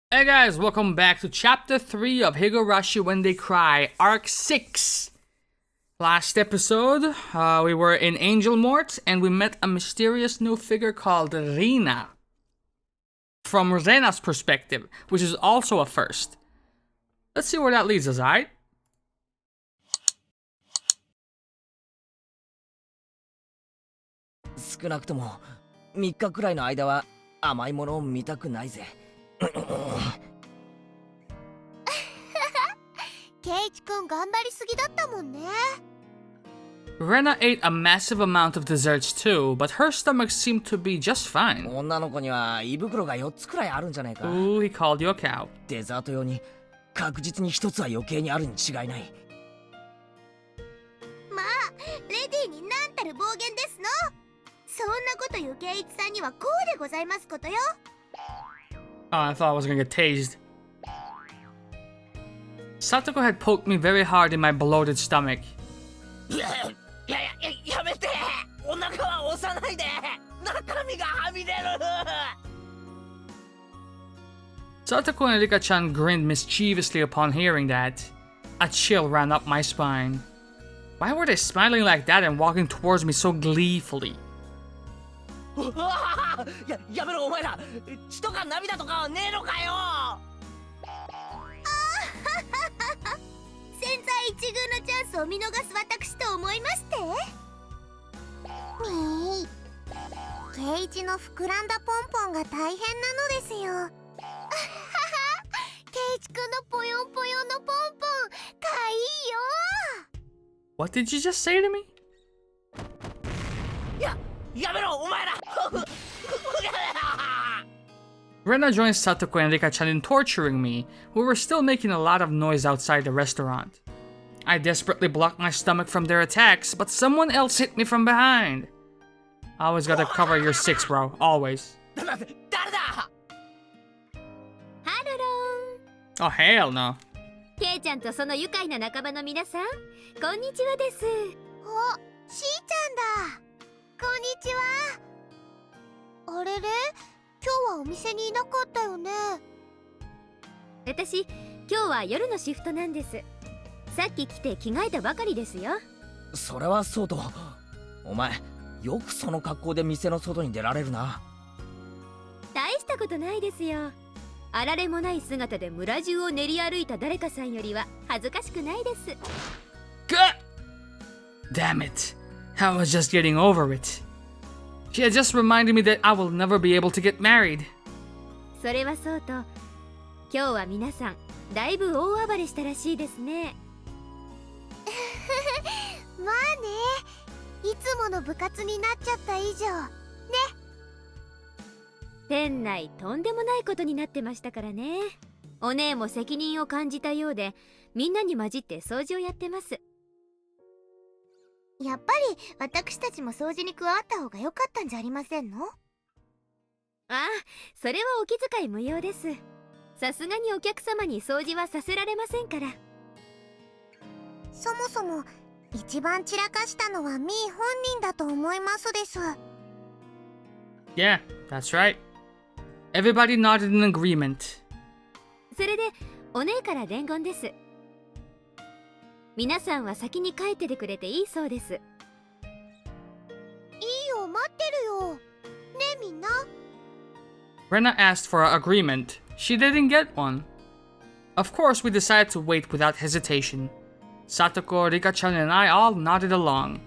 Hey guys, welcome back to Chapter 3 of Higurashi When They Cry, Arc 6. Last episode, we were in Angel Mort and we met a mysterious new figure called Rina. From Rena's perspective, which is also a first. Let's see where that leads us, alright? Rena ate a massive amount of desserts too, but her stomach seemed to be just fine. Ooh, he called you a cow. Oh, I thought I was gonna get tased. Satoko had poked me very hard in my bloated stomach. Satoko and Rika-chan grinned mischievously upon hearing that. A chill ran up my spine. Why were they smiling like that and walking towards me so gleefully? What did you just say to me? Rena joined Satoko and Rika-chan in torturing me, who were still making a lot of noise outside the restaurant. I desperately blocked my stomach from their attacks, but someone else hit me from behind. Always gotta cover your six, bro. Always. Oh, hell no. Damn it. I was just getting over it. She had just reminded me that I will never be able to get married. Yeah, that's right. Everybody nodded in agreement. Rena asked for an agreement. She didn't get one. Of course, we decided to wait without hesitation. Satoko, Rika-chan, and I all nodded along.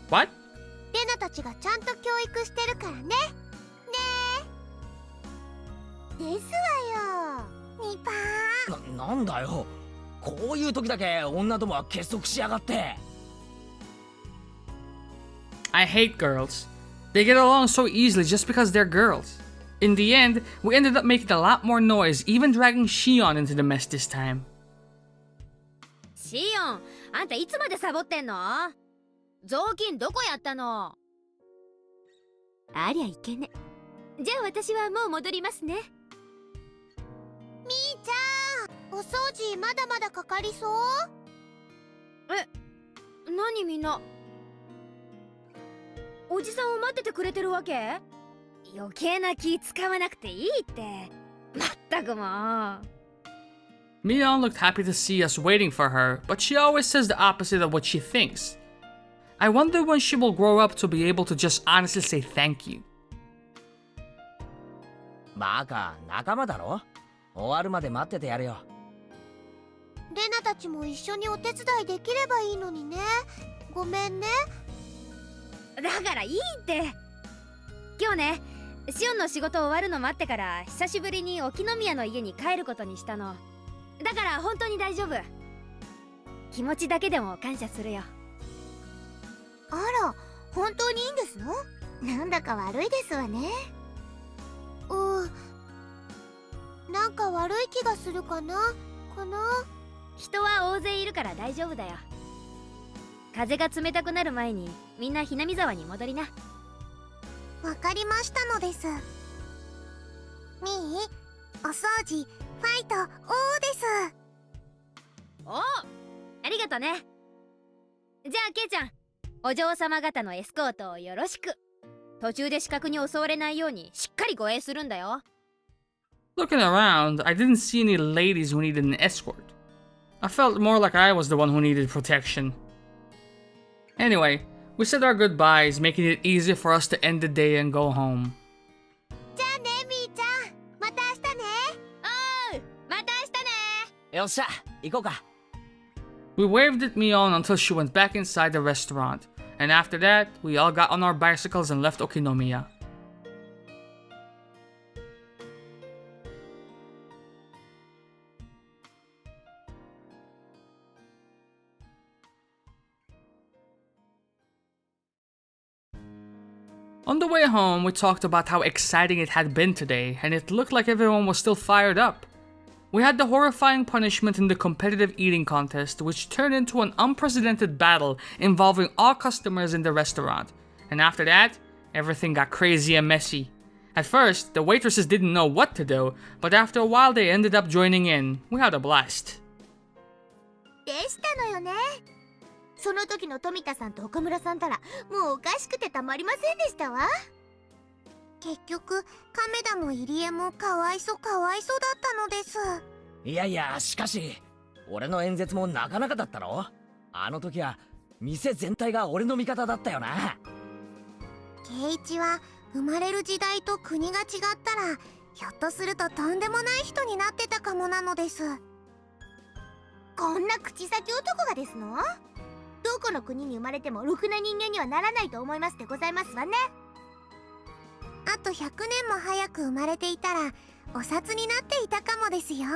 What? I hate girls. They get along so easily just because they're girls. In the end, we ended up making a lot more noise, even dragging Shion into the mess this time. シオン、あんたいつまでサボってんの？雑巾どこやったの？ありゃいけね。じゃあ私はもう戻りますね。みーちゃん、お掃除まだまだかかりそう？何みんな。おじさんを待っててくれてるわけ？余計な気使わなくていいって。まったくもう。Mion looked happy to see us waiting for her, but she always says the opposite of what she thinks. I wonder when she will grow up to be able to just honestly say thank you. バカ、仲間だろ？終わるまで待っててやるよ。レナたちも一緒にお手伝いできればいいのにね。ごめんね。だからいいって。今日ね、シオンの仕事終わるの待ってから久しぶりに沖宮の家に帰ることにしたの。だから本当に大丈夫。気持ちだけでも感謝するよ。あら、本当にいいんですの？なんだか悪いですわね。なんか悪い気がするかな。人は大勢いるから大丈夫だよ。風が冷たくなる前にみんなHinamizawaに戻りな。わかりましたのです。みー、お掃除、ファイト、です。お、ありがとね。じゃあケイちゃん、お嬢様方のエスコートをよろしく。途中で死角に襲われないようにしっかり護衛するんだよ。Looking around, I didn't see any ladies who needed an escort. I felt more like I was the one who needed protection. Anyway, we said our goodbyes, making it easier for us to end the day and go home. じゃあね、みーちゃん。また明日ね。また明日ね。よっしゃ、行こうか。We waved at Mion until she went back inside the restaurant, and after that, we all got on our bicycles and left Okinomiya. On the way home, we talked about how exciting it had been today, and it looked like everyone was still fired up. We had the horrifying punishment in the competitive eating contest, which turned into an unprecedented battle involving all customers in the restaurant. And after that, everything got crazy and messy. At first, the waitresses didn't know what to do, but after a while they ended up joining in. We had a blast. でしたのよね。その時の富田さんと岡村さんたらもうおかしくてたまりませんでしたわ。結局亀田も入江もかわいそうだったのです。いやいや、しかし俺の演説もなかなかだったろ。あの時は店全体が俺の味方だったよな。圭一は生まれる時代と国が違ったらひょっとするととんでもない人になってたかもなのです。こんな口先男がですの？どこの国に生まれてもろくな人間にはならないと思いますでございますわね。あと100年も早く生まれていたらお札になっていたかもですよ。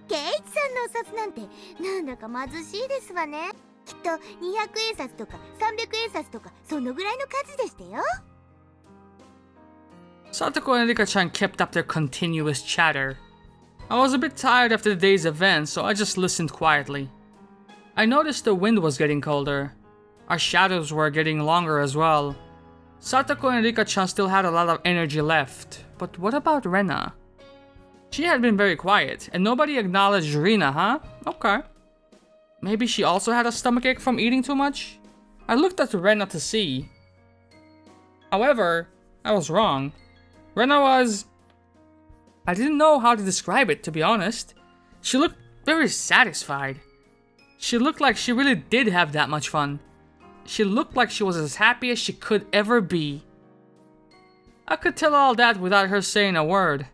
圭一さんのお札なんてなんだか貧しいですわね。きっと200円札とか300円札とかそのぐらいの数でしたよ。Satoko and Rika-chan kept up their continuous chatter. I was a bit tired after the day's events, so I just listened quietly. I noticed the wind was getting colder. Our shadows were getting longer as well. Satoko and Rika-chan still had a lot of energy left, but what about Rena? She had been very quiet, and nobody acknowledged Rina, huh? Okay. Maybe she also had a stomachache from eating too much? I looked at Rena to see. However, I was wrong. Rena was... I didn't know how to describe it, to be honest. She looked very satisfied. She looked like she really did have that much fun. She looked like she was as happy as she could ever be. I could tell all that without her saying a word.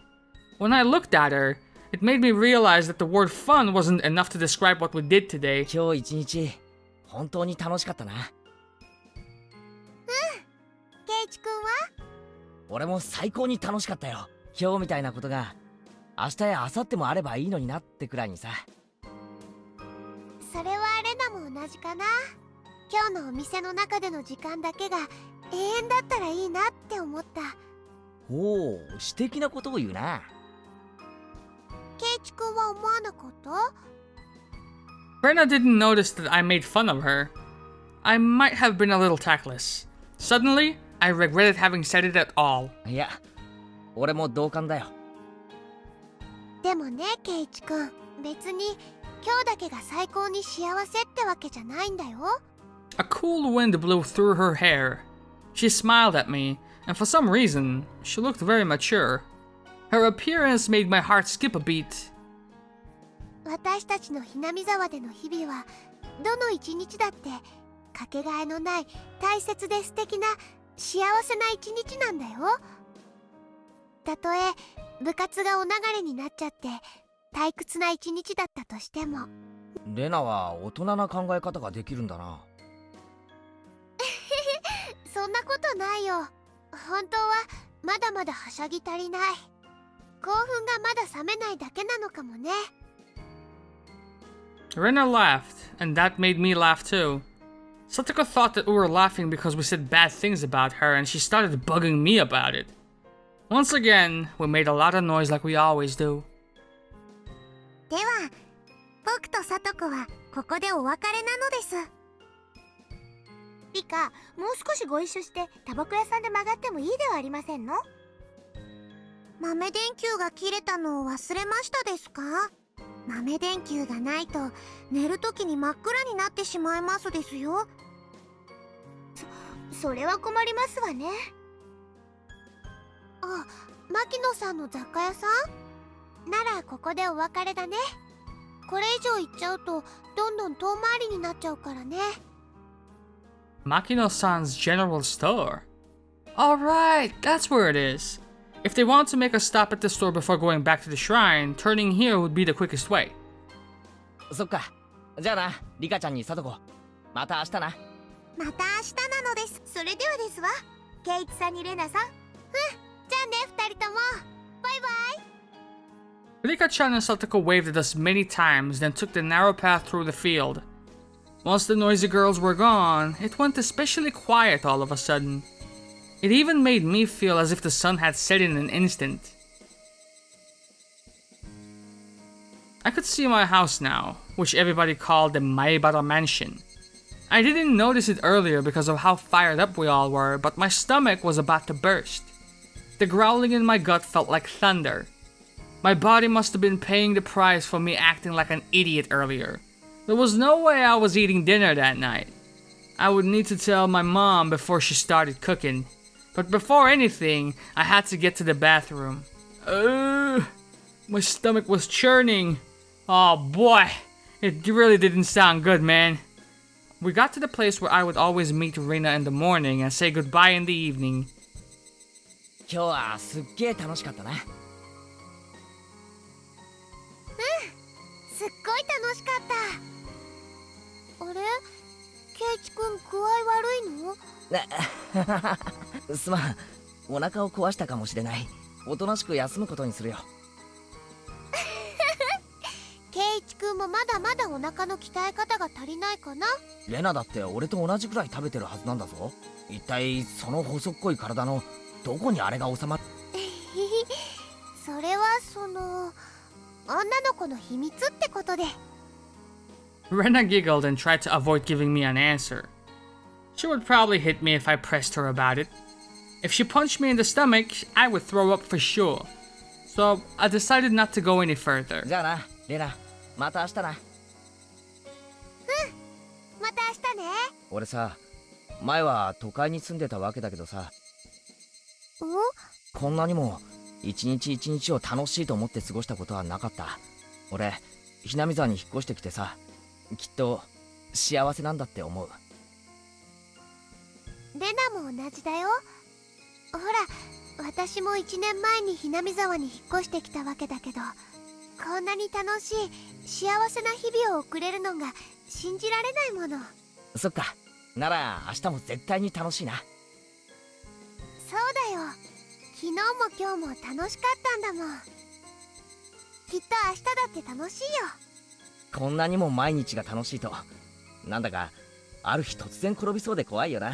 When I looked at her, it made me realize that the word fun wasn't enough to describe what we did today. 今日一日本当に楽しかったな。圭一くんは？俺も最高に楽しかったよ。今日みたいなことが明日や明後日もあればいいのになってくらいにさ。それはレナも同じかな。今日のお店の中での時間だけが永遠だったらいいなって思った。おお、詩的なことを言うな。圭一くんは思わなかった？ Rena didn't notice that I made fun of her. I might have been a little tactless. Suddenly, I regretted having said it at all. いや、俺も同感だよ。でもね、ケイチくん、別に今日だけが最高に幸せってわけじゃないんだよ。A cool wind blew through her hair. She smiled at me, and for some reason, she looked very mature. Her appearance made my heart skip a beat. 私たちのひなみざわでの日々はどの一日だってかけがえのない大切で素敵な幸せな一日なんだよ。たとえ部活がお流れになっちゃって退屈な一日だったとしても。レナは大人な考え方ができるんだな。そんなことないよ。本当はまだまだはしゃぎ足りない。興奮がまだ冷めないだけなのかもね。Rena laughed, and that made me laugh too. Satoko thought that we were laughing because we said bad things about her, and she started bugging me about it. Once again, we made a lot of noise like we always do. では僕とサトコはここでお別れなのです。リカ、もう少しご一緒してタバコ屋さんで曲がってもいいではありませんの？豆電球が切れたのを忘れましたですか？豆電球がないと寝るときに真っ暗になってしまいますですよ。それは困りますわね。あ、牧野さんの雑貨屋さん？ならここでお別れだね。これ以上行っちゃうとどんどん遠回りになっちゃうからね。Makino-san's general store. Alright, that's where it is. If they want to make a stop at the store before going back to the shrine, turning here would be the quickest way. そっか。じゃあな、リカちゃんにサトコ。また明日な。また明日なのです。それではですわ。ケイチさんにレナさん。じゃあね、二人とも。バイバイ。Rika-chan and Satoko waved at us many times, then took the narrow path through the field. Once the noisy girls were gone, it went especially quiet all of a sudden. It even made me feel as if the sun had set in an instant. I could see my house now, which everybody called the Maebara Mansion. I didn't notice it earlier because of how fired up we all were, but my stomach was about to burst. The growling in my gut felt like thunder. My body must have been paying the price for me acting like an idiot earlier. There was no way I was eating dinner that night. I would need to tell my mom before she started cooking. But before anything, I had to get to the bathroom. My stomach was churning. Oh boy, it really didn't sound good, man. We got to the place where I would always meet Rina in the morning and say goodbye in the evening. 今日はすっげえ楽しかったな。すっごい楽しかった。あれ？ケイチくん具合悪いの？すまん、お腹を壊したかもしれない。おとなしく休むことにするよ。ケイチくんもまだまだお腹の鍛え方が足りないかな。レナだって俺と同じくらい食べてるはずなんだぞ。一体その細っこい体のどこにあれが収まる？それは女の子の秘密ってことで。Rena giggled and tried to avoid giving me an answer. She would probably hit me if I pressed her about it. If she punched me in the stomach, I would throw up for sure. So I decided not to go any further. じゃあな、レナ、また明日な。また明日ね。俺さ、前は都会に住んでたわけだけどさ、こんなにも一日一日を楽しいと思って過ごしたことはなかった。俺、ひなみざわに引っ越してきてさ、きっと幸せなんだって思う。レナも同じだよ。ほら、私も1年前にひなみざわに引っ越してきたわけだけど、こんなに楽しい幸せな日々を送れるのが信じられないもの。そっか、なら明日も絶対に楽しいな。そうだよ。昨日も今日も楽しかったんだもん。きっと明日だって楽しいよ。こんなにも毎日が楽しいと、なんだかある日突然転びそうで怖いよな。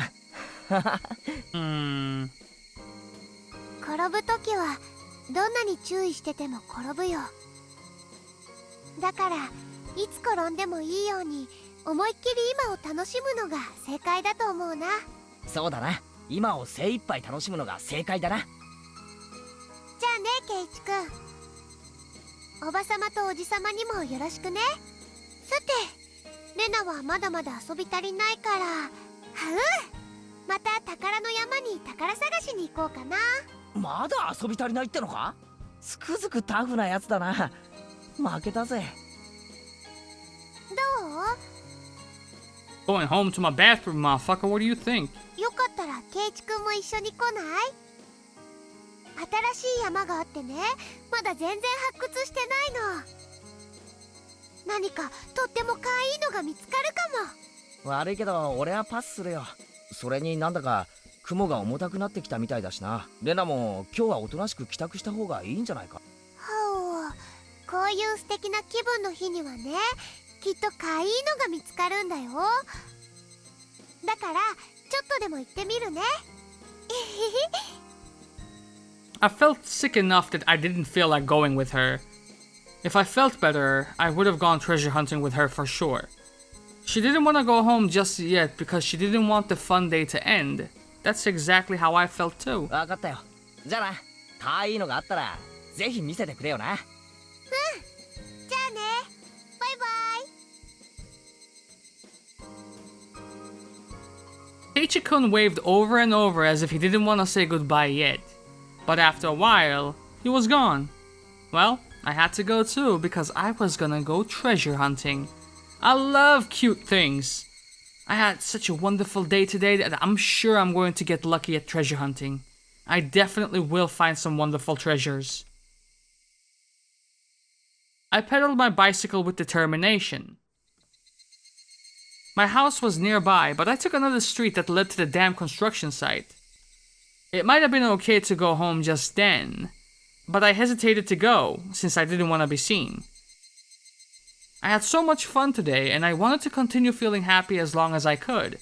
転ぶときはどんなに注意してても転ぶよ。だからいつ転んでもいいように思いっきり今を楽しむのが正解だと思うな。そうだな、今を精一杯楽しむのが正解だな。じゃあねケイチくん、おばさまとおじさまにもよろしくね。さてレナはまだまだ遊び足りないからまた宝の山に宝探しに行こうかな。まだ遊び足りないってのか？つくづくタフなやつだな。負けたぜ。どう？ Going home to my bathroom, motherfucker. What do you think? よかったらケイチくんも一緒に来ない？新しい山があってね、まだ全然発掘してないの。何かとっても可愛いのが見つかるかも。悪いけど俺はパスするよ。それになんだか雲が重たくなってきたみたいだしな。レナも今日はおとなしく帰宅した方がいいんじゃないか。ほう、こういう素敵な気分の日にはね、きっと可愛いのが見つかるんだよ。だからちょっとでも行ってみるね。I felt sick enough that I didn't feel like going with her. If I felt better, I would have gone treasure hunting with her for sure. She didn't want to go home just yet because she didn't want the fun day to end. That's exactly how I felt too. わかったよ。じゃあな、可愛いのがあったらぜひ見せてくれよな。じゃあね、バイバイ。 Keiichi-kun waved over and over as if he didn't want to say goodbye yet. But after a while, he was gone. Well, I had to go too because I was gonna go treasure hunting. I love cute things. I had such a wonderful day today that I'm sure I'm going to get lucky at treasure hunting. I definitely will find some wonderful treasures. I pedaled my bicycle with determination. My house was nearby, but I took another street that led to the dam construction site. It might have been okay to go home just then, but I hesitated to go since I didn't want to be seen. I had so much fun today and I wanted to continue feeling happy as long as I could.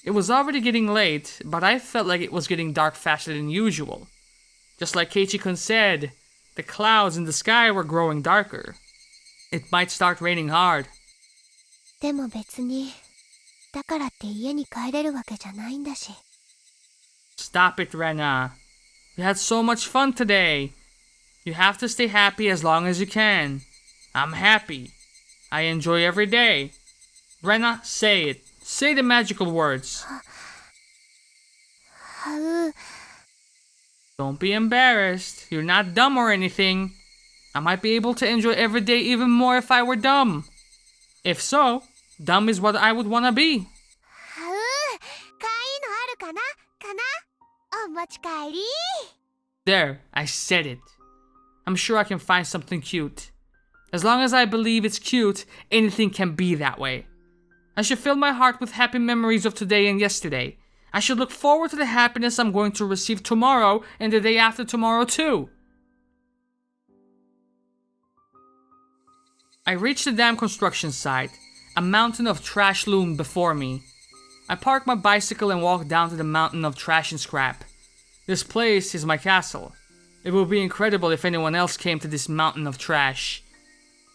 It was already getting late, but I felt like it was getting dark faster than usual. Just like Keiichi-kun said, the clouds in the sky were growing darker. It might start raining hard. でも別にだからって家に帰れるわけじゃないんだし。 Stop it, Rena. You had so much fun today. You have to stay happy as long as you can. I'm happy. I enjoy every day. Rena, say it. Say the magical words. Don't be embarrassed. You're not dumb or anything. I might be able to enjoy every day even more if I were dumb. If so, dumb is what I would want to be. 可愛いのあるかな？お持ち帰り。 There, I said it. I'm sure I can find something cute. As long as I believe it's cute, anything can be that way. I should fill my heart with happy memories of today and yesterday. I should look forward to the happiness I'm going to receive tomorrow and the day after tomorrow too. I reached the dam construction site. A mountain of trash loomed before me. I parked my bicycle and walked down to the mountain of trash and scrap. This place is my castle. It would be incredible if anyone else came to this mountain of trash.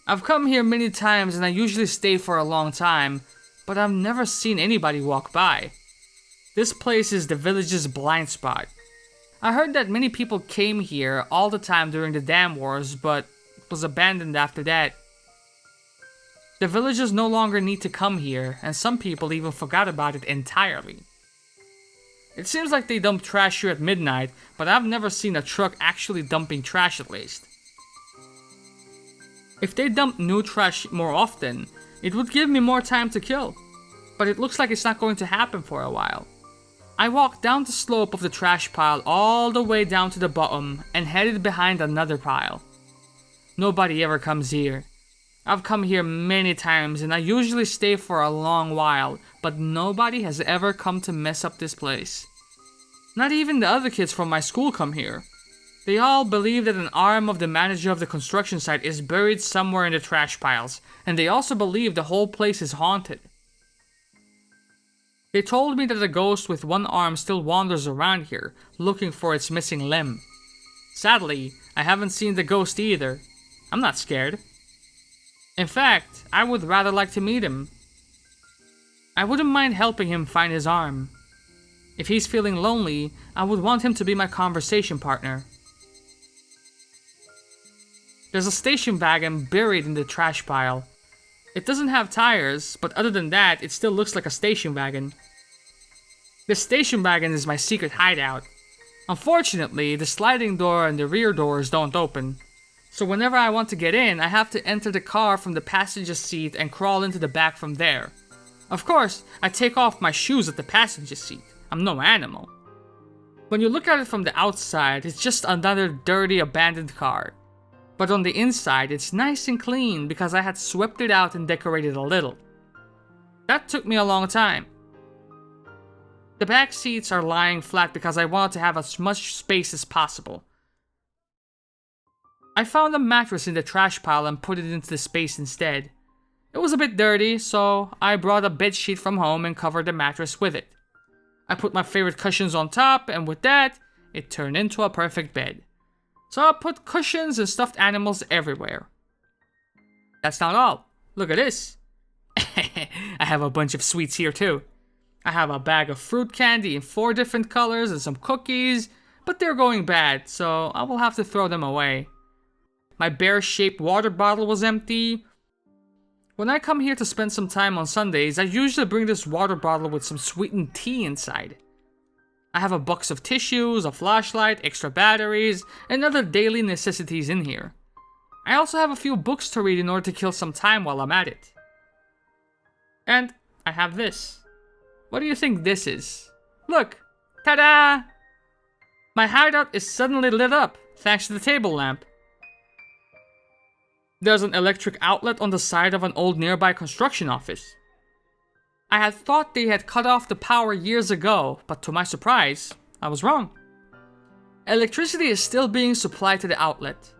I've come here many times and I usually stay for a long time, but I've never seen anybody walk by. This place is the village's blind spot. I heard that many people came here all the time during the dam wars, but it was abandoned after that. The villagers no longer need to come here, and some people even forgot about it entirely. It seems like they dump trash here at midnight, but I've never seen a truck actually dumping trash at least. If they dumped new trash more often, it would give me more time to kill. But it looks like it's not going to happen for a while. I walked down the slope of the trash pile all the way down to the bottom and headed behind another pile. Nobody ever comes here. I've come here many times and I usually stay for a long while, but nobody has ever come to mess up this place. Not even the other kids from my school come here. They all believe that an arm of the manager of the construction site is buried somewhere in the trash piles, and they also believe the whole place is haunted. They told me that a ghost with one arm still wanders around here, looking for its missing limb. Sadly, I haven't seen the ghost either. I'm not scared. In fact, I would rather like to meet him. I wouldn't mind helping him find his arm. If he's feeling lonely, I would want him to be my conversation partner. There's a station wagon buried in the trash pile. It doesn't have tires, but other than that, it still looks like a station wagon. This station wagon is my secret hideout. Unfortunately, the sliding door and the rear doors don't open. So whenever I want to get in, I have to enter the car from the passenger seat and crawl into the back from there. Of course, I take off my shoes at the passenger seat. I'm no animal. When you look at it from the outside, it's just another dirty abandoned car. But on the inside, it's nice and clean because I had swept it out and decorated a little. That took me a long time. The back seats are lying flat because I wanted to have as much space as possible. I found a mattress in the trash pile and put it into the space instead. It was a bit dirty, so I brought a bedsheet from home and covered the mattress with it. I put my favorite cushions on top, and with that, it turned into a perfect bed. So I put cushions and stuffed animals everywhere. That's not all. Look at this. I have a bunch of sweets here too. I have a bag of fruit candy in 4 different colors and some cookies, but they're going bad, so I will have to throw them away. My bear-shaped water bottle was empty. When I come here to spend some time on Sundays, I usually bring this water bottle with some sweetened tea inside. I have a box of tissues, a flashlight, extra batteries, and other daily necessities in here. I also have a few books to read in order to kill some time while I'm at it. And I have this. What do you think this is? Look! Ta-da! My hideout is suddenly lit up, thanks to the table lamp. There's an electric outlet on the side of an old nearby construction office. I had thought they had cut off the power years ago, but to my surprise, I was wrong. Electricity is still being supplied to the outlet.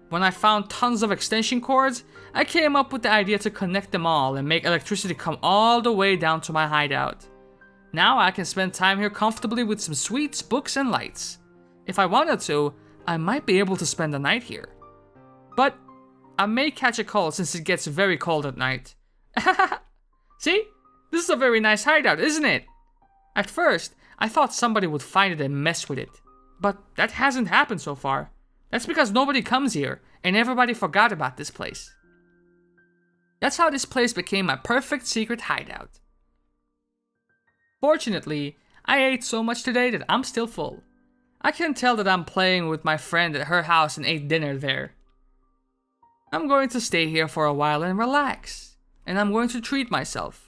When I found tons of extension cords, I came up with the idea to connect them all and make electricity come all the way down to my hideout. Now I can spend time here comfortably with some sweets, books, and lights. If I wanted to, I might be able to spend the night here. But I may catch a cold since it gets very cold at night. See? This is a very nice hideout, isn't it? At first, I thought somebody would find it and mess with it. But that hasn't happened so far. That's because nobody comes here, and everybody forgot about this place. That's how this place became my perfect secret hideout. Fortunately, I ate so much today that I'm still full. I can tell that I'm playing with my friend at her house and ate dinner there. I'm going to stay here for a while and relax, and I'm going to treat myself.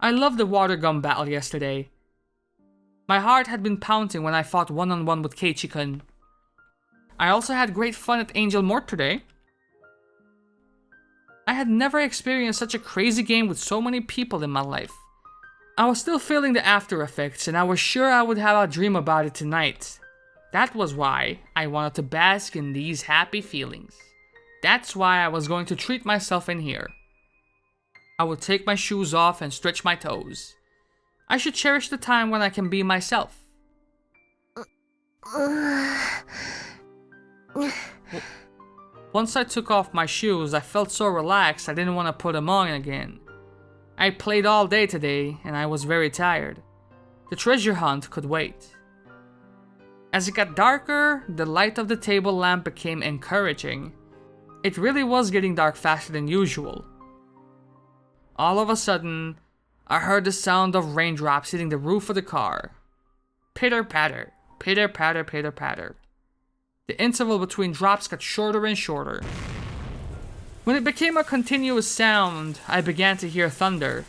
I loved the water gun battle yesterday. My heart had been pounding when I fought one-on-one with Keiichi-kun. I also had great fun at Angel Mort today. I had never experienced such a crazy game with so many people in my life. I was still feeling the after effects, and I was sure I would have a dream about it tonight. That was why I wanted to bask in these happy feelings. That's why I was going to treat myself in here. I would take my shoes off and stretch my toes. I should cherish the time when I can be myself. Once I took off my shoes, I felt so relaxed I didn't want to put them on again. I played all day today and I was very tired. The treasure hunt could wait. As it got darker, the light of the table lamp became encouraging. It really was getting dark faster than usual. All of a sudden, I heard the sound of raindrops hitting the roof of the car. Pitter-patter, pitter-patter, pitter-patter. The interval between drops got shorter and shorter. When it became a continuous sound, I began to hear thunder.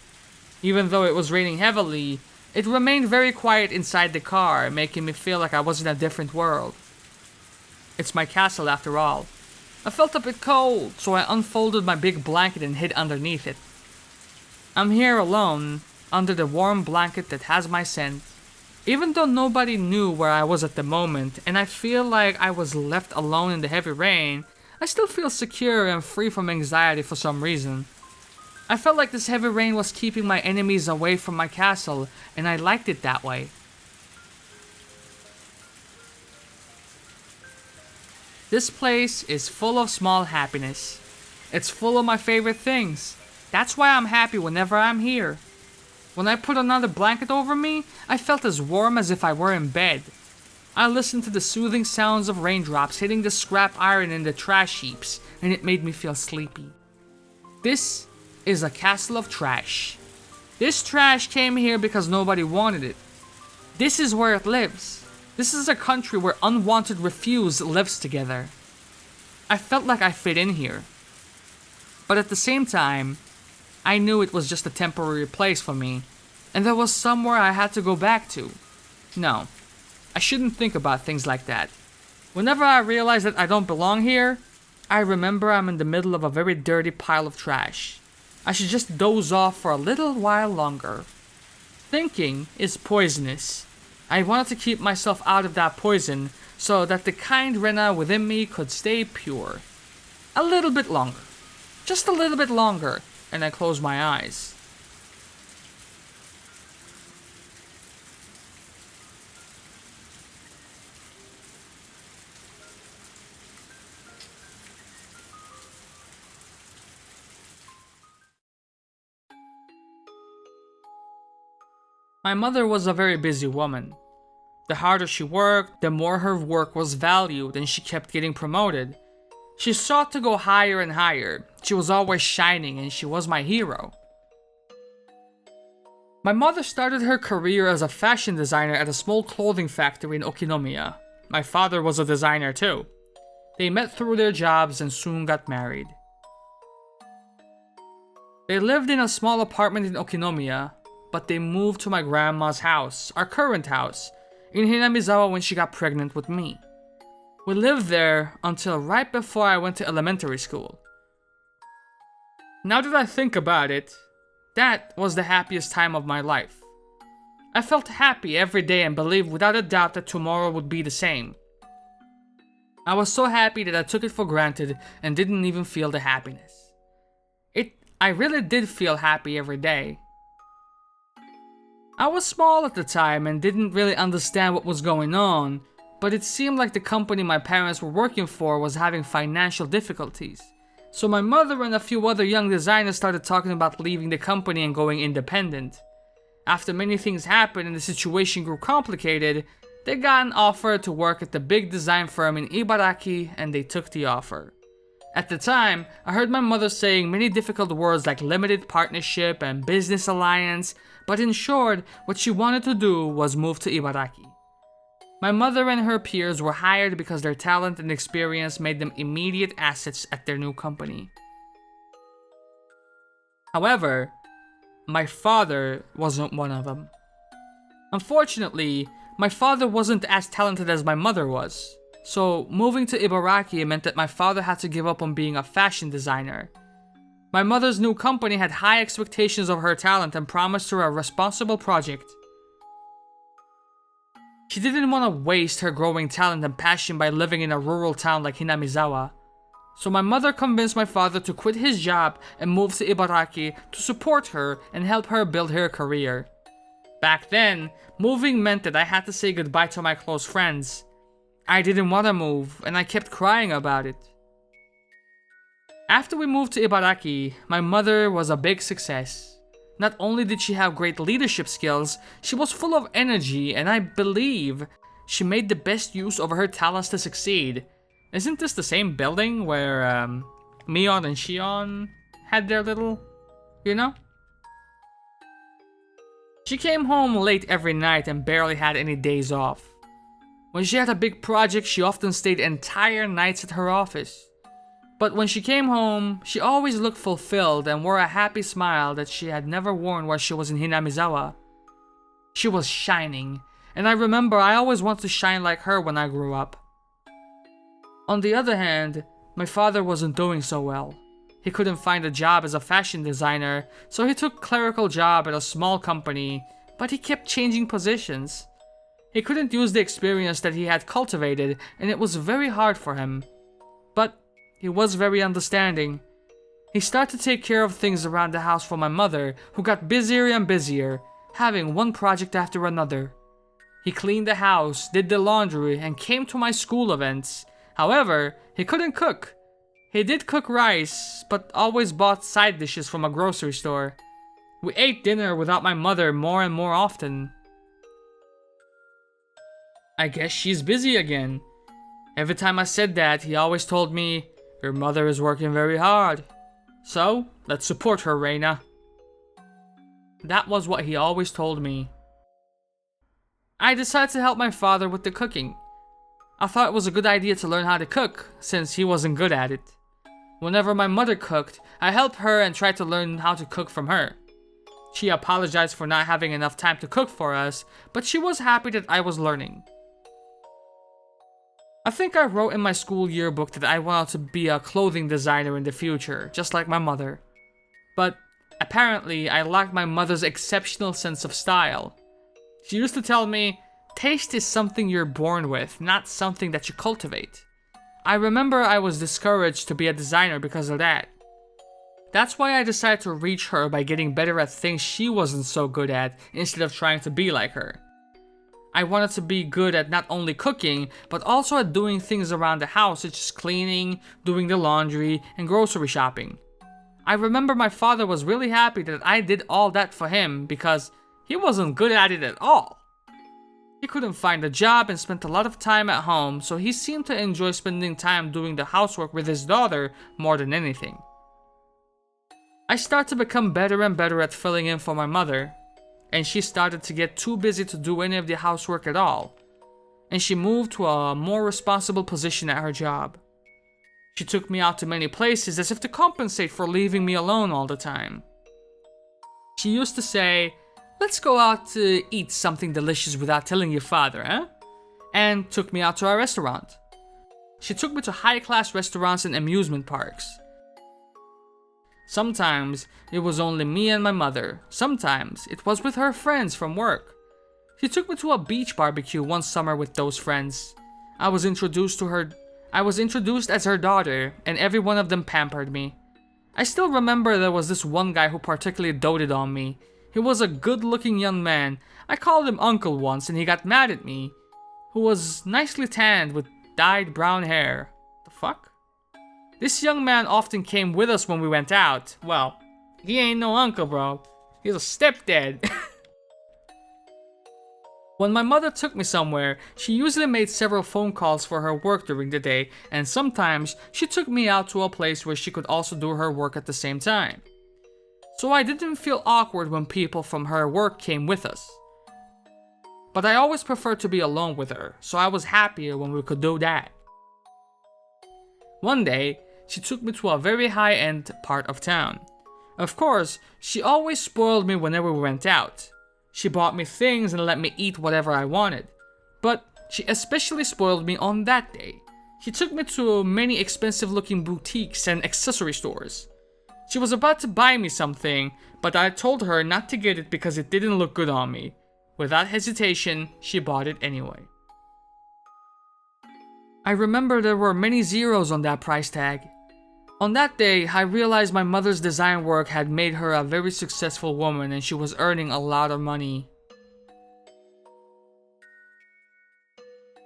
Even though it was raining heavily, it remained very quiet inside the car, making me feel like I was in a different world. It's my castle after all. I felt a bit cold, so I unfolded my big blanket and hid underneath it. I'm here alone, under the warm blanket that has my scent. Even though nobody knew where I was at the moment, and I feel like I was left alone in the heavy rain, I still feel secure and free from anxiety for some reason. I felt like this heavy rain was keeping my enemies away from my castle, and I liked it that way. This place is full of small happiness. It's full of my favorite things. That's why I'm happy whenever I'm here. When I put another blanket over me, I felt as warm as if I were in bed. I listened to the soothing sounds of raindrops hitting the scrap iron in the trash heaps, and it made me feel sleepy. This is a castle of trash. This trash came here because nobody wanted it. This is where it lives. This is a country where unwanted refuse lives together. I felt like I fit in here. But at the same time, I knew it was just a temporary place for me, and there was somewhere I had to go back to. No, I shouldn't think about things like that. Whenever I realize that I don't belong here, I remember I'm in the middle of a very dirty pile of trash. I should just doze off for a little while longer. Thinking is poisonous. I wanted to keep myself out of that poison so that the kind Rena within me could stay pure. A little bit longer. Just a little bit longer, and I closed my eyes. My mother was a very busy woman. The harder she worked, the more her work was valued, and she kept getting promoted. She sought to go higher and higher. She was always shining, and she was my hero. My mother started her career as a fashion designer at a small clothing factory in Okinomiya. My father was a designer too. They met through their jobs and soon got married. They lived in a small apartment in Okinomiya, but they moved to my grandma's house, our current house, in Hinamizawa when she got pregnant with me. We lived there until right before I went to elementary school. Now that I think about it, that was the happiest time of my life. I felt happy every day and believed without a doubt that tomorrow would be the same. I was so happy that I took it for granted and didn't even feel the happiness. I really did feel happy every day. I was small at the time and didn't really understand what was going on, but it seemed like the company my parents were working for was having financial difficulties. So my mother and a few other young designers started talking about leaving the company and going independent. After many things happened and the situation grew complicated, they got an offer to work at the big design firm in Ibaraki, and they took the offer. At the time, I heard my mother saying many difficult words like limited partnership and business alliance, but in short, what she wanted to do was move to Ibaraki. My mother and her peers were hired because their talent and experience made them immediate assets at their new company. However, my father wasn't one of them. Unfortunately, my father wasn't as talented as my mother was. So, moving to Ibaraki meant that my father had to give up on being a fashion designer. My mother's new company had high expectations of her talent and promised her a responsible project. She didn't want to waste her growing talent and passion by living in a rural town like Hinamizawa. So my mother convinced my father to quit his job and move to Ibaraki to support her and help her build her career. Back then, moving meant that I had to say goodbye to my close friends. I didn't want to move, and I kept crying about it. After we moved to Ibaraki, my mother was a big success. Not only did she have great leadership skills, she was full of energy, and I believe she made the best use of her talents to succeed. Isn't this the same building where Mion and Shion had their little, you know? She came home late every night and barely had any days off. When she had a big project, she often stayed entire nights at her office. But when she came home, she always looked fulfilled and wore a happy smile that she had never worn while she was in Hinamizawa. She was shining, and I remember I always wanted to shine like her when I grew up. On the other hand, my father wasn't doing so well. He couldn't find a job as a fashion designer, so he took a clerical job at a small company, but he kept changing positions. He couldn't use the experience that he had cultivated, and it was very hard for him. But he was very understanding. He started to take care of things around the house for my mother, who got busier and busier, having one project after another. He cleaned the house, did the laundry, and came to my school events. However, he couldn't cook. He did cook rice, but always bought side dishes from a grocery store. We ate dinner without my mother more and more often. I guess she's busy again. Every time I said that, he always told me, "Your mother is working very hard. So, let's support her, Reina." That was what he always told me. I decided to help my father with the cooking. I thought it was a good idea to learn how to cook, since he wasn't good at it. Whenever my mother cooked, I helped her and tried to learn how to cook from her. She apologized for not having enough time to cook for us, but she was happy that I was learning. I think I wrote in my school yearbook that I wanted to be a clothing designer in the future, just like my mother. But apparently, I lacked my mother's exceptional sense of style. She used to tell me, taste is something you're born with, not something that you cultivate. I remember I was discouraged to be a designer because of that. That's why I decided to reach her by getting better at things she wasn't so good at instead of trying to be like her. I wanted to be good at not only cooking, but also at doing things around the house such as cleaning, doing the laundry, and grocery shopping. I remember my father was really happy that I did all that for him because he wasn't good at it at all. He couldn't find a job and spent a lot of time at home, so he seemed to enjoy spending time doing the housework with his daughter more than anything. I started to become better and better at filling in for my mother, and she started to get too busy to do any of the housework at all, and she moved to a more responsible position at her job. She took me out to many places as if to compensate for leaving me alone all the time. She used to say, "Let's go out to eat something delicious without telling your father, eh?" And took me out to a restaurant. She took me to high-class restaurants and amusement parks. Sometimes it was only me and my mother. Sometimes it was with her friends from work. She took me to a beach barbecue one summer with those friends. I was introduced as her daughter, and every one of them pampered me. I still remember there was this one guy who particularly doted on me. He was a good-looking young man. I called him Uncle once and he got mad at me. Who was nicely tanned with dyed brown hair. The fuck? This young man often came with us when we went out. Well, he ain't no uncle, bro. He's a stepdad. When my mother took me somewhere, she usually made several phone calls for her work during the day, and sometimes she took me out to a place where she could also do her work at the same time. So I didn't feel awkward when people from her work came with us. But I always preferred to be alone with her, so I was happier when we could do that. One day, she took me to a very high-end part of town. Of course, she always spoiled me whenever we went out. She bought me things and let me eat whatever I wanted. But she especially spoiled me on that day. She took me to many expensive-looking boutiques and accessory stores. She was about to buy me something, but I told her not to get it because it didn't look good on me. Without hesitation, she bought it anyway. I remember there were many zeros on that price tag. On that day, I realized my mother's design work had made her a very successful woman and she was earning a lot of money.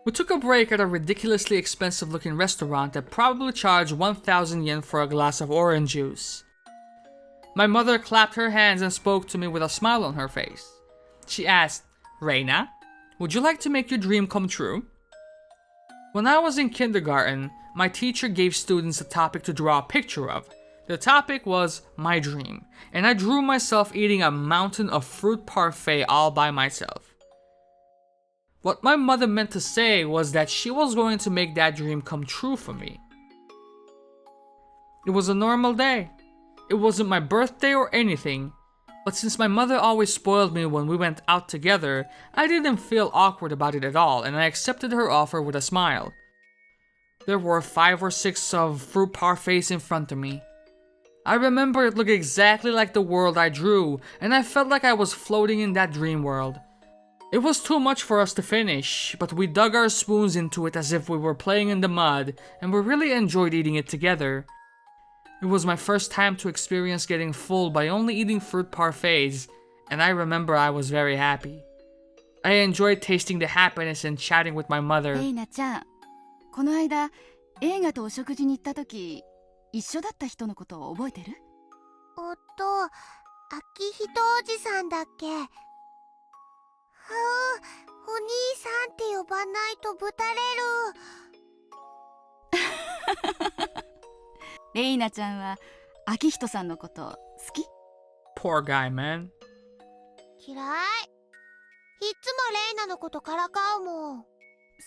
We took a break at a ridiculously expensive looking restaurant that probably charged 1,000 yen for a glass of orange juice. My mother clapped her hands and spoke to me with a smile on her face. She asked, "Reina, would you like to make your dream come true?" When I was in kindergarten, my teacher gave students a topic to draw a picture of. The topic was my dream, and I drew myself eating a mountain of fruit parfait all by myself. What my mother meant to say was that she was going to make that dream come true for me. It was a normal day. It wasn't my birthday or anything, but since my mother always spoiled me when we went out together, I didn't feel awkward about it at all, and I accepted her offer with a smile. There were 5 or 6 of fruit parfaits in front of me. I remember it looked exactly like the world I drew, and I felt like I was floating in that dream world. It was too much for us to finish, but we dug our spoons into it as if we were playing in the mud, and we really enjoyed eating it together. It was my first time to experience getting full by only eating fruit parfaits, and I remember I was very happy. I enjoyed tasting the happiness and chatting with my mother. レイナちゃん、この間映画とお食事に行った時、一緒だった人のことを覚えてる？秋人おじさんだっけ。お兄さんって呼ばないとぶたれる。レイナちゃんは秋人さんのこと好き？ Poor guy, man. 嫌い。いっつもレイナのことからかうもん。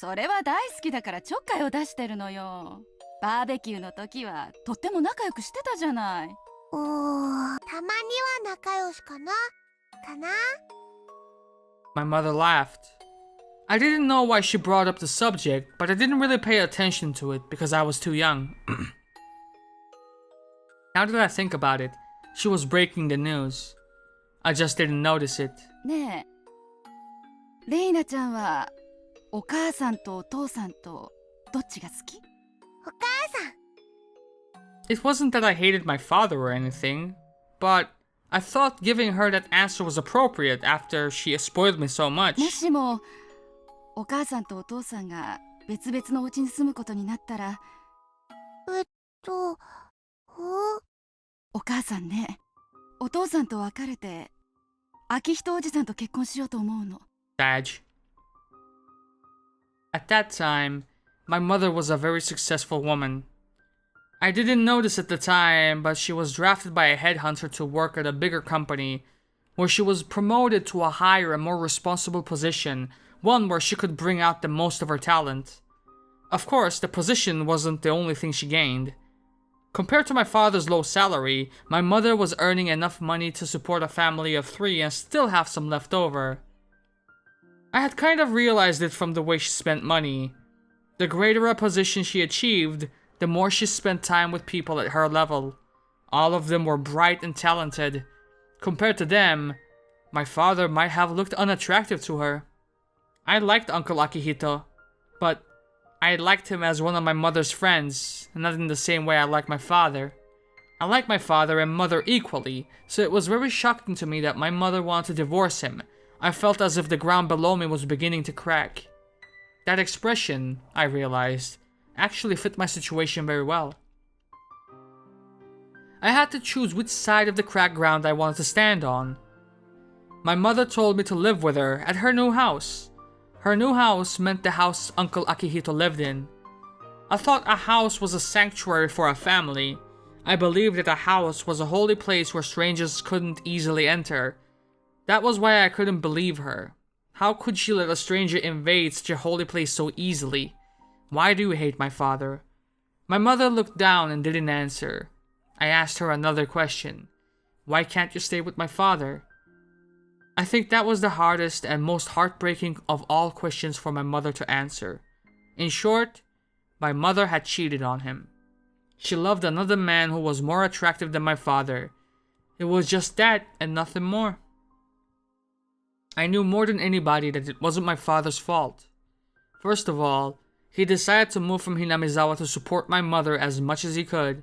それは大好きだからちょっかいを出してるのよ。バーベキューの時はとっても仲良くしてたじゃない。たまには仲良しかなかな。 My mother laughed. I didn't know why she brought up the subject, but I didn't really pay attention to it because I was too young. Now that I think about it, she was breaking the news. I just didn't notice it. ねえ、レイナちゃんはお母さんとお父さんとどっちが好き？お母さん。 It wasn't that I hated my father or anything, but I thought giving her that answer was appropriate after she spoiled me so も much. しもお母さんとお父さんが別々のお家に住むことになったら、お母さんね、お父さんと別れて秋人おじさんと結婚しようと思うの。Daj. At that time, my mother was a very successful woman. I didn't notice at the time, but she was drafted by a headhunter to work at a bigger company, where she was promoted to a higher and more responsible position, one where she could bring out the most of her talent. Of course, the position wasn't the only thing she gained. Compared to my father's low salary, my mother was earning enough money to support a family of 3 and still have some left over. I had kind of realized it from the way she spent money. The greater a position she achieved, the more she spent time with people at her level. All of them were bright and talented. Compared to them, my father might have looked unattractive to her. I liked Uncle Akihito, but I liked him as one of my mother's friends, not in the same way I like my father. I like my father and mother equally, so it was very shocking to me that my mother wanted to divorce him. I felt as if the ground below me was beginning to crack. That expression, I realized, actually fit my situation very well. I had to choose which side of the cracked ground I wanted to stand on. My mother told me to live with her at her new house. Her new house meant the house Uncle Akihito lived in. I thought a house was a sanctuary for a family. I believed that a house was a holy place where strangers couldn't easily enter. That was why I couldn't believe her. How could she let a stranger invade such a holy place so easily? Why do you hate my father? My mother looked down and didn't answer. I asked her another question. Why can't you stay with my father? I think that was the hardest and most heartbreaking of all questions for my mother to answer. In short, my mother had cheated on him. She loved another man who was more attractive than my father. It was just that and nothing more. I knew more than anybody that it wasn't my father's fault. First of all, he decided to move from Hinamizawa to support my mother as much as he could.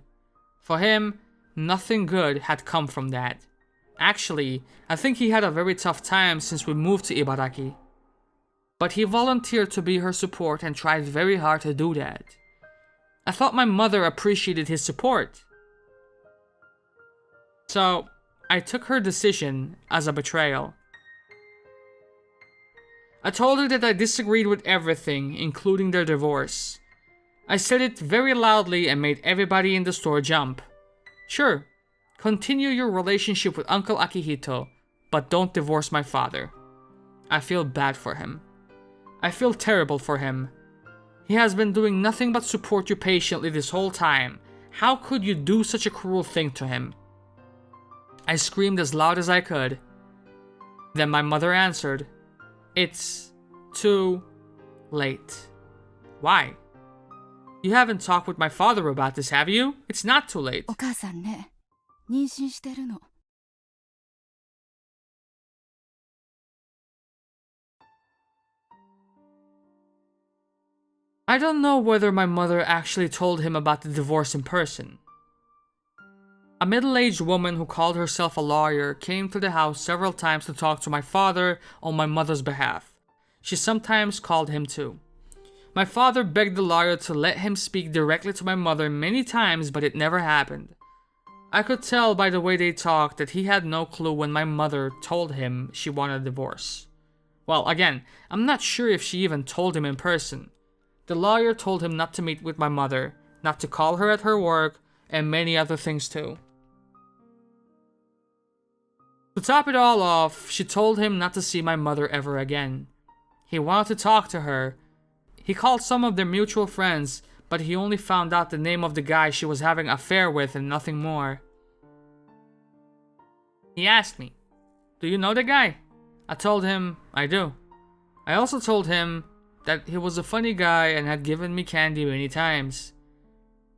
For him, nothing good had come from that. Actually, I think he had a very tough time since we moved to Ibaraki. But he volunteered to be her support and tried very hard to do that. I thought my mother appreciated his support. So, I took her decision as a betrayal. I told her that I disagreed with everything, including their divorce. I said it very loudly and made everybody in the store jump. Sure, continue your relationship with Uncle Akihito, but don't divorce my father. I feel bad for him. I feel terrible for him. He has been doing nothing but support you patiently this whole time. How could you do such a cruel thing to him? I screamed as loud as I could. Then my mother answered, It's too late. Why? You haven't talked with my father about this, have you? It's not too late. お母さんね、妊娠してるの。I don't know whether my mother actually told him about the divorce in person. A middle-aged woman who called herself a lawyer came to the house several times to talk to my father on my mother's behalf. She sometimes called him too. My father begged the lawyer to let him speak directly to my mother many times, but it never happened. I could tell by the way they talked that he had no clue when my mother told him she wanted a divorce. Well, again, I'm not sure if she even told him in person. The lawyer told him not to meet with my mother, not to call her at her work, and many other things too. To top it all off, she told him not to see my mother ever again. He wanted to talk to her. He called some of their mutual friends, but he only found out the name of the guy she was having an affair with and nothing more. He asked me, "Do you know the guy?" I told him I do. I also told him that he was a funny guy and had given me candy many times.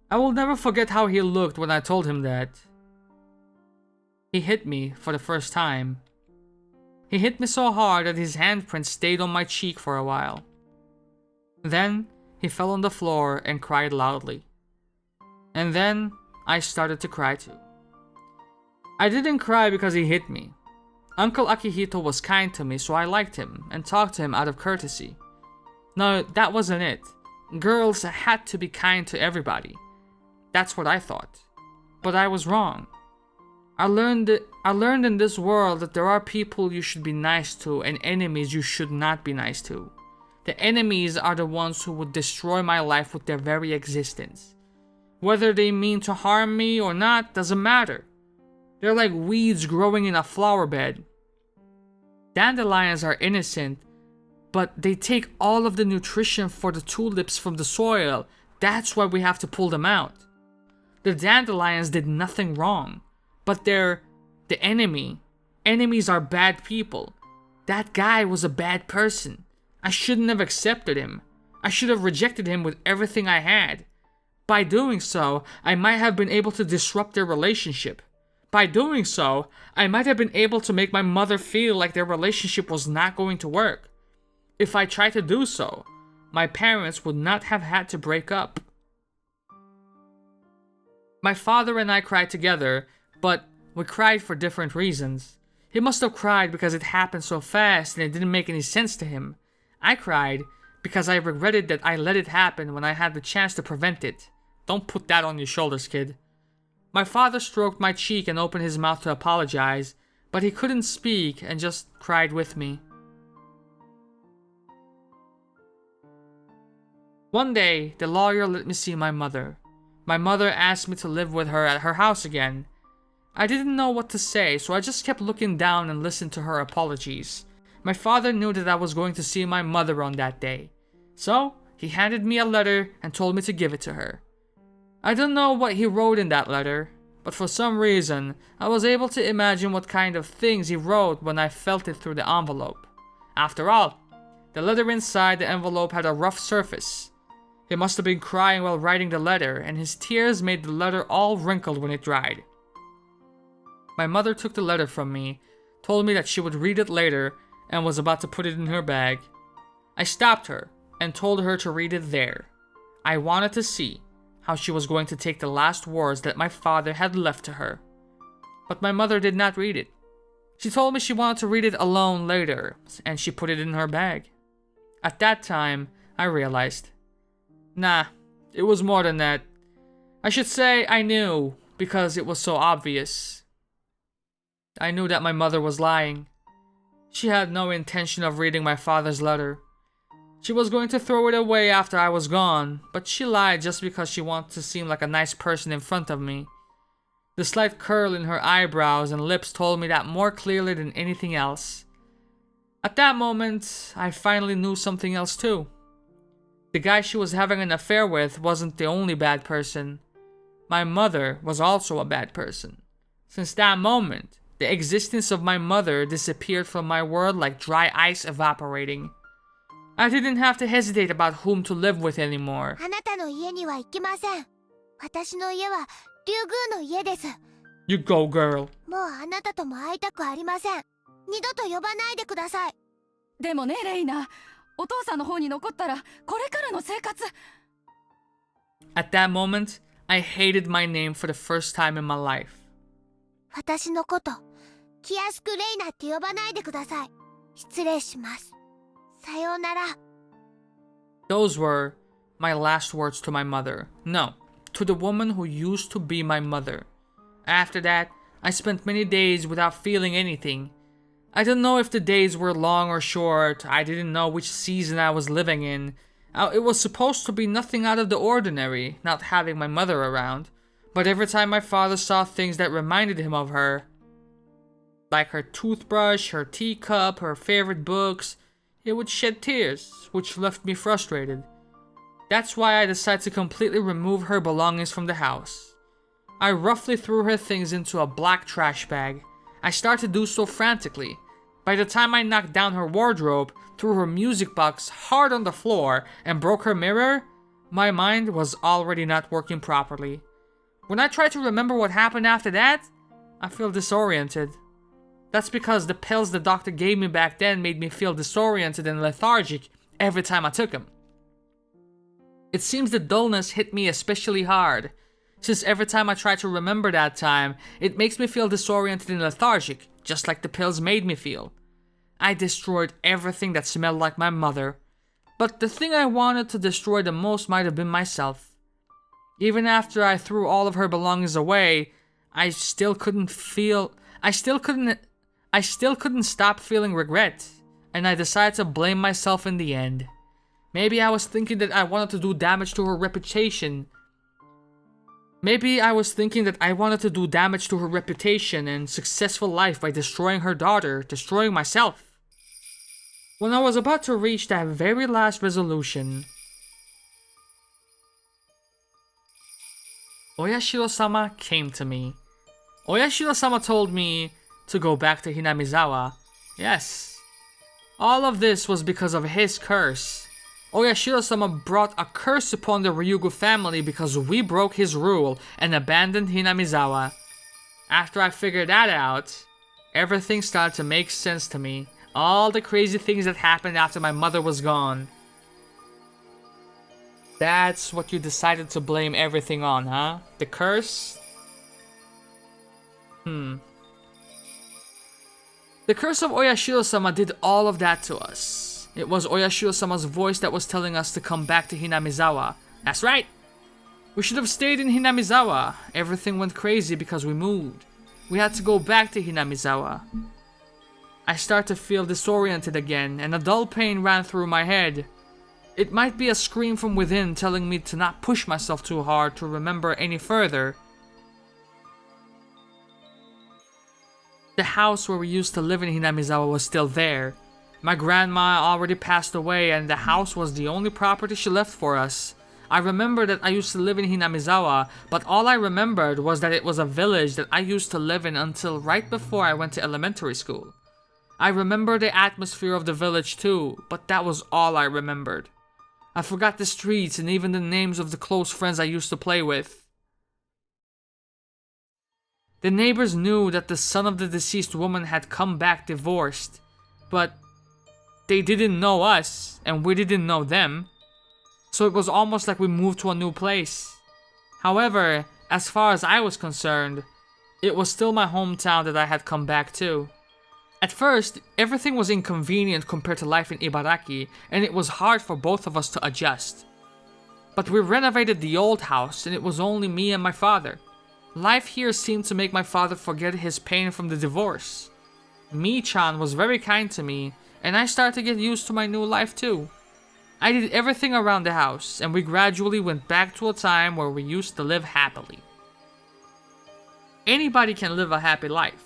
I will never forget how he looked when I told him that. He hit me for the first time. He hit me so hard that his handprint stayed on my cheek for a while. Then he fell on the floor and cried loudly. And then I started to cry too. I didn't cry because he hit me. Uncle Akihito was kind to me, so I liked him and talked to him out of courtesy. No, that wasn't it. Girls had to be kind to everybody. That's what I thought. But I was wrong. I learned in this world that there are people you should be nice to and enemies you should not be nice to. The enemies are the ones who would destroy my life with their very existence. Whether they mean to harm me or not doesn't matter. They're like weeds growing in a flower bed. Dandelions are innocent, but they take all of the nutrition for the tulips from the soil. That's why we have to pull them out. The dandelions did nothing wrong, but they're the enemy. Enemies are bad people. That guy was a bad person. I shouldn't have accepted him. I should have rejected him with everything I had. By doing so, I might have been able to disrupt their relationship. By doing so, I might have been able to make my mother feel like their relationship was not going to work. If I tried to do so, my parents would not have had to break up. My father and I cried together, but we cried for different reasons. He must have cried because it happened so fast and it didn't make any sense to him. I cried because I regretted that I let it happen when I had the chance to prevent it. Don't put that on your shoulders, kid. My father stroked my cheek and opened his mouth to apologize, but he couldn't speak and just cried with me. One day, the lawyer let me see my mother. My mother asked me to live with her at her house again. I didn't know what to say, so I just kept looking down and listened to her apologies. My father knew that I was going to see my mother on that day, so he handed me a letter and told me to give it to her. I don't know what he wrote in that letter, but for some reason, I was able to imagine what kind of things he wrote when I felt it through the envelope. After all, the letter inside the envelope had a rough surface. He must have been crying while writing the letter, and his tears made the letter all wrinkled when it dried. My mother took the letter from me, told me that she would read it later, and was about to put it in her bag. I stopped her and told her to read it there. I wanted to see how she was going to take the last words that my father had left to her. But my mother did not read it. She told me she wanted to read it alone later, and she put it in her bag. At that time, I realized, nah, it was more than that. I should say I knew, because it was so obvious. I knew that my mother was lying. She had no intention of reading my father's letter. She was going to throw it away after I was gone, but she lied just because she wanted to seem like a nice person in front of me. The slight curl in her eyebrows and lips told me that more clearly than anything else. At that moment, I finally knew something else too. The guy she was having an affair with wasn't the only bad person. My mother was also a bad person. Since that moment, the existence of my mother disappeared from my world like dry ice evaporating. I didn't have to hesitate about whom to live with anymore. あなたの家には行きません。私の家は竜宮の家です。You go, girl. もうあなたとも会いたくありません。二度と呼ばないでください。でもねレイナ、お父さんの方に残ったらこれからの生活。 At that moment, I hated my name for the first time in my life. 私のこと気安くレイナって呼ばないでください。失礼します。さようなら。 Those were my last words to my mother. No, to the woman who used to be my mother. After that, I spent many days without feeling anything. I didn't know if the days were long or short. I didn't know which season I was living in. It was supposed to be nothing out of the ordinary, not having my mother around. But every time my father saw things that reminded him of her, like her toothbrush, her teacup, her favorite books, he would shed tears, which left me frustrated. That's why I decided to completely remove her belongings from the house. I roughly threw her things into a black trash bag. I started to do so frantically. By the time I knocked down her wardrobe, threw her music box hard on the floor, and broke her mirror, my mind was already not working properly. When I try to remember what happened after that, I feel disoriented. That's because the pills the doctor gave me back then made me feel disoriented and lethargic every time I took them. It seems the dullness hit me especially hard, since every time I try to remember that time, it makes me feel disoriented and lethargic, just like the pills made me feel. I destroyed everything that smelled like my mother, but the thing I wanted to destroy the most might have been myself. Even after I threw all of her belongings away, I still couldn't stop feeling regret, and I decided to blame myself in the end. Maybe I was thinking that I wanted to do damage to her reputation. And successful life by destroying her daughter, destroying myself. When I was about to reach that very last resolution, Oyashiro-sama came to me. Oyashiro-sama told me to go back to Hinamizawa. Yes. All of this was because of his curse. Oyashiro-sama brought a curse upon the Ryugu family because we broke his rule and abandoned Hinamizawa. After I figured that out, everything started to make sense to me. All the crazy things that happened after my mother was gone. That's what you decided to blame everything on, huh? The curse? The curse of Oyashiro-sama did all of that to us. It was Oyashiro-sama's voice that was telling us to come back to Hinamizawa. That's right! We should have stayed in Hinamizawa. Everything went crazy because we moved. We had to go back to Hinamizawa. I started to feel disoriented again, and a dull pain ran through my head. It might be a scream from within telling me to not push myself too hard to remember any further. The house where we used to live in Hinamizawa was still there. My grandma already passed away, and the house was the only property she left for us. I remember that I used to live in Hinamizawa, but all I remembered was that it was a village that I used to live in until right before I went to elementary school. I remember the atmosphere of the village too, but that was all I remembered. I forgot the streets and even the names of the close friends I used to play with. The neighbors knew that the son of the deceased woman had come back divorced, but they didn't know us, and we didn't know them. So it was almost like we moved to a new place. However, as far as I was concerned, it was still my hometown that I had come back to. At first, everything was inconvenient compared to life in Ibaraki, and it was hard for both of us to adjust. But we renovated the old house, and it was only me and my father. Life here seemed to make my father forget his pain from the divorce. Mi-chan was very kind to me, and I started to get used to my new life too. I did everything around the house, and we gradually went back to a time where we used to live happily. Anybody can live a happy life.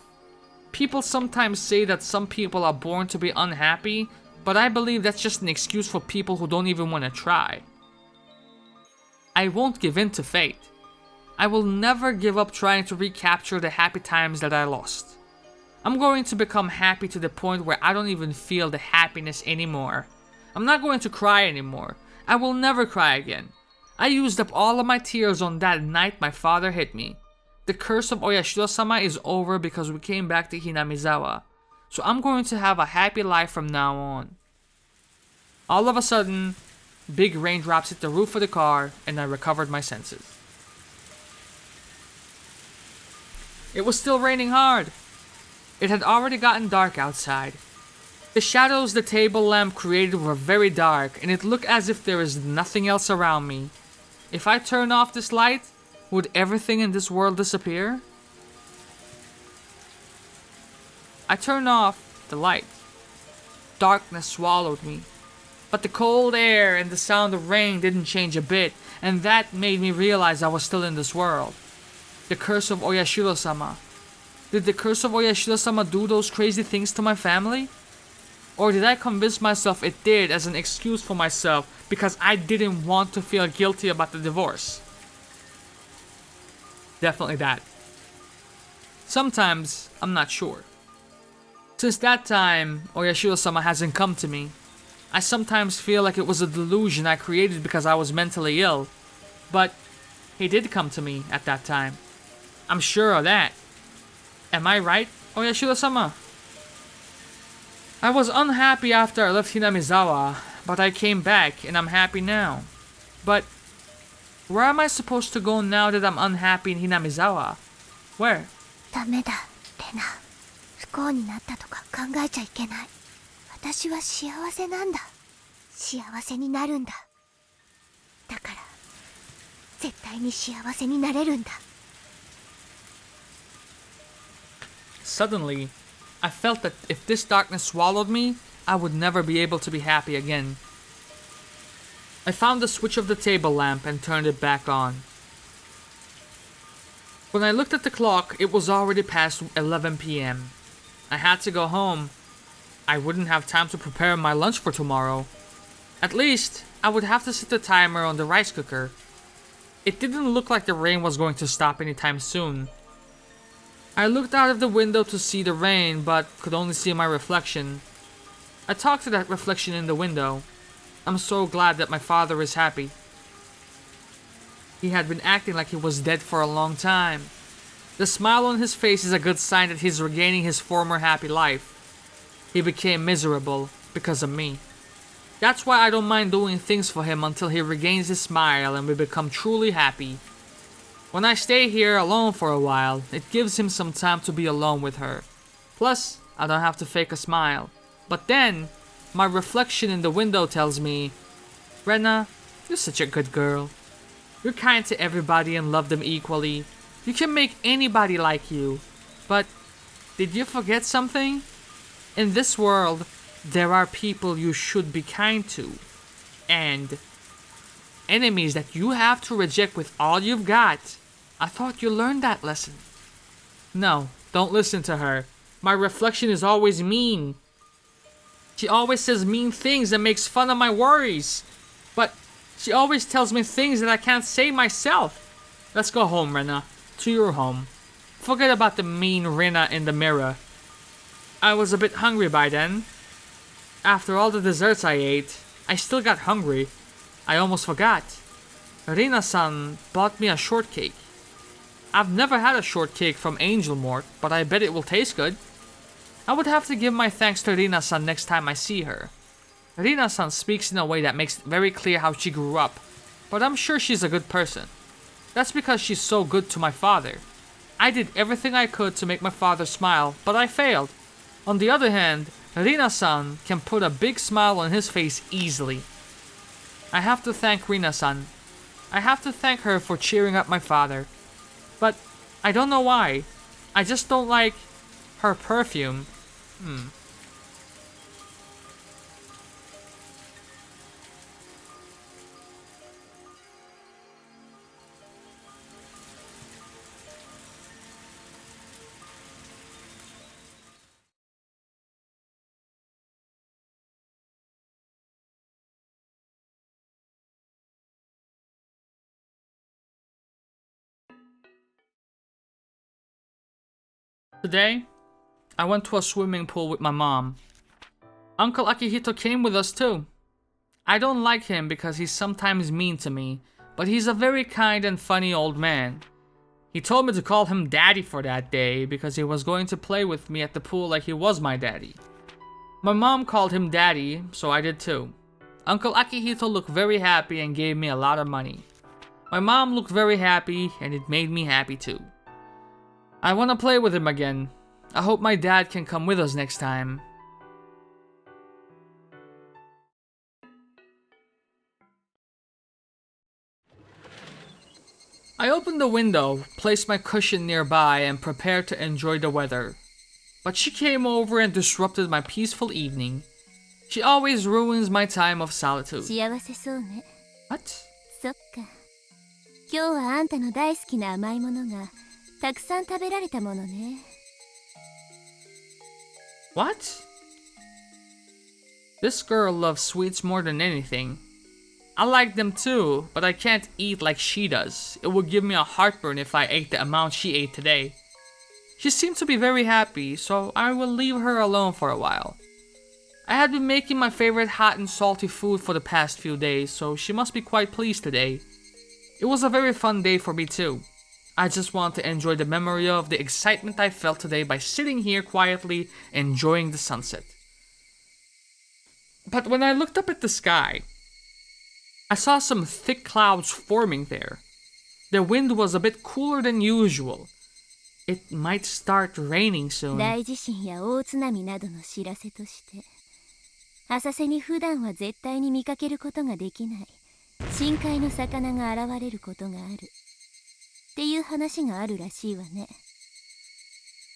People sometimes say that some people are born to be unhappy, but I believe that's just an excuse for people who don't even want to try. I won't give in to fate. I will never give up trying to recapture the happy times that I lost. I'm going to become happy to the point where I don't even feel the happiness anymore. I'm not going to cry anymore. I will never cry again. I used up all of my tears on that night my father hit me. The curse of Oyashiro-sama is over because we came back to Hinamizawa. So I'm going to have a happy life from now on. All of a sudden, big raindrops hit the roof of the car and I recovered my senses. It was still raining hard. It had already gotten dark outside. The shadows the table lamp created were very dark, and it looked as if there is nothing else around me. If I turn off this light, would everything in this world disappear? I turned off the light. Darkness swallowed me. But the cold air and the sound of rain didn't change a bit, and that made me realize I was still in this world. The curse of Oyashiro-sama. Did the curse of Oyashiro-sama do those crazy things to my family? Or did I convince myself it did as an excuse for myself because I didn't want to feel guilty about the divorce? Definitely that. Sometimes, I'm not sure. Since that time, Oyashiro-sama hasn't come to me. I sometimes feel like it was a delusion I created because I was mentally ill. But he did come to me at that time. I'm sure of that. Am I right, Oyashiro-sama? I was unhappy after I left Hinamizawa, but I came back and I'm happy now. But where am I supposed to go now that I'm unhappy in Hinamizawa? Where? ダメだ、レナ。不幸になったとか考えちゃいけない。私は幸せなんだ。幸せになるんだ。だから絶対に幸せになれるんだ。Suddenly, I felt that if this darkness swallowed me, I would never be able to be happy again. I found the switch of the table lamp and turned it back on. When I looked at the clock, it was already past 11 p.m. I had to go home. I wouldn't have time to prepare my lunch for tomorrow. At least, I would have to set the timer on the rice cooker. It didn't look like the rain was going to stop anytime soon. I looked out of the window to see the rain, but could only see my reflection. I talked to that reflection in the window. I'm so glad that my father is happy. He had been acting like he was dead for a long time. The smile on his face is a good sign that he's regaining his former happy life. He became miserable because of me. That's why I don't mind doing things for him until he regains his smile and we become truly happy. When I stay here alone for a while, it gives him some time to be alone with her. Plus, I don't have to fake a smile. But then, my reflection in the window tells me, Rena, you're such a good girl. You're kind to everybody and love them equally. You can make anybody like you. But, did you forget something? In this world, there are people you should be kind to. And enemies that you have to reject with all you've got. I thought you learned that lesson. No, don't listen to her. My reflection is always mean. She always says mean things and makes fun of my worries. But she always tells me things that I can't say myself. Let's go home, Rena. To your home. Forget about the mean Rena in the mirror. I was a bit hungry by then. After all the desserts I ate, I still got hungry. I almost forgot. Rina-san bought me a shortcake. I've never had a shortcake from Angel Mort, but I bet it will taste good. I would have to give my thanks to Rina-san next time I see her. Rina-san speaks in a way that makes it very clear how she grew up, but I'm sure she's a good person. That's because she's so good to my father. I did everything I could to make my father smile, but I failed. On the other hand, Rina-san can put a big smile on his face easily. I have to thank Rina-san. I have to thank her for cheering up my father. But I don't know why. I just don't like her perfume. Today, I went to a swimming pool with my mom. Uncle Akihito came with us too. I don't like him because he's sometimes mean to me, but he's a very kind and funny old man. He told me to call him Daddy for that day because he was going to play with me at the pool like he was my daddy. My mom called him Daddy, so I did too. Uncle Akihito looked very happy and gave me a lot of money. My mom looked very happy and it made me happy too. I want to play with him again. I hope my dad can come with us next time. I opened the window, placed my cushion nearby, and prepared to enjoy the weather. but she came over and disrupted my peaceful evening. She always ruins my time of solitude. 幸せそうね。 What? そっか。今日はあんたの大好きな甘いものがたくさん食べられたものね。What? This girl loves sweets more than anything. I like them too, but I can't eat like she does. It would give me a heartburn if I ate the amount she ate today. She seemed to be very happy, so I will leave her alone for a while. I had been making my favorite hot and salty food for the past few days, so she must be quite pleased today. It was a very fun day for me too. I just want to enjoy the memory of the excitement I felt today by sitting here quietly enjoying the sunset. But when I looked up at the sky, I saw some thick clouds forming there. The wind was a bit cooler than usual. It might start raining soon. 大地震や大津波などの知らせとして、浅瀬に普段は絶対に見かけることができない深海の魚が現れることがあるっていう話があるらしいわね。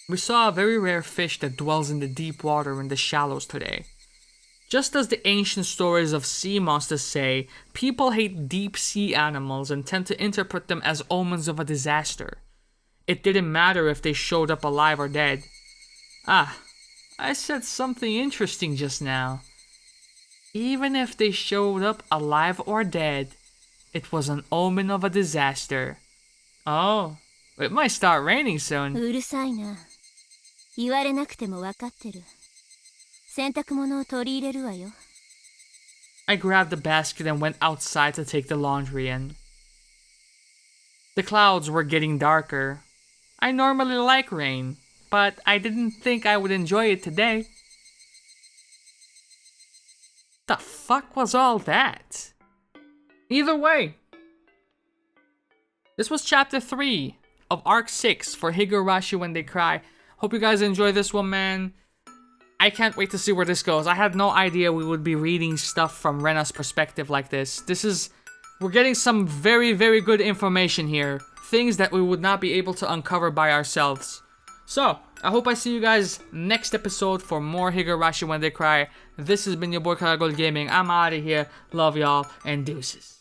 We saw a very rare fish that dwells in the deep water in the shallows today. Just as the ancient stories of sea monsters say, people hate deep sea animals and tend to interpret them as omens of a disaster. It didn't matter if they showed up alive or dead. Ah, I said something interesting just now. Even if they showed up alive or dead, it was an omen of a disaster. Oh, it might start raining soon. うるさいな。言われなくても分かってる。洗濯物を取り入れるわよ。I grabbed the basket and went outside to take the laundry in. The clouds were getting darker. I normally like rain, but I didn't think I would enjoy it today. The fuck was all that? Either way, this was chapter 3 of arc 6 for Higurashi When They Cry. Hope you guys enjoy this one, man. I can't wait to see where this goes. I had no idea we would be reading stuff from Rena's perspective like this. We're getting some very, very good information here. Things that we would not be able to uncover by ourselves. So, I hope I see you guys next episode for more Higurashi When They Cry. This has been your boy Karagol Gaming. I'm out of here. Love y'all and deuces.